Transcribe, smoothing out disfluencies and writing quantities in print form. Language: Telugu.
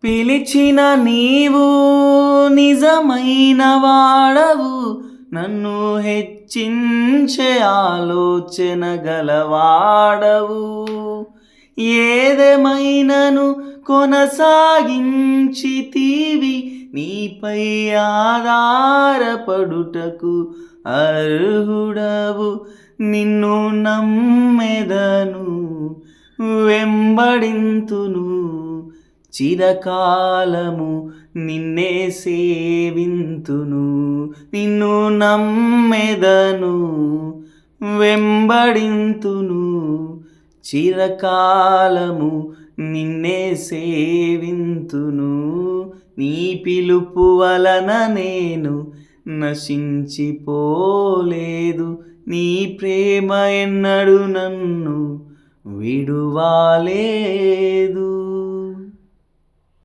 పిలిచిన నీవు నిజమైన వాడవు, నన్ను హెచ్చించే ఆలోచన గలవాడవు. ఏదేమైనను కొనసాగించితివి, నీపై ఆధారపడుటకు అర్హుడవు. నిన్ను నమ్మెదను, వెంబడింతును, చిరకాలము నిన్నే సేవింతును. నిన్ను నమ్మెదను, వెంబడింతును, చిరకాలము నిన్నే సేవింతును. నీ పిలుపు వలన నేను నశించిపోలేదు, నీ ప్రేమ ఎన్నడు నన్ను విడువాలేదు.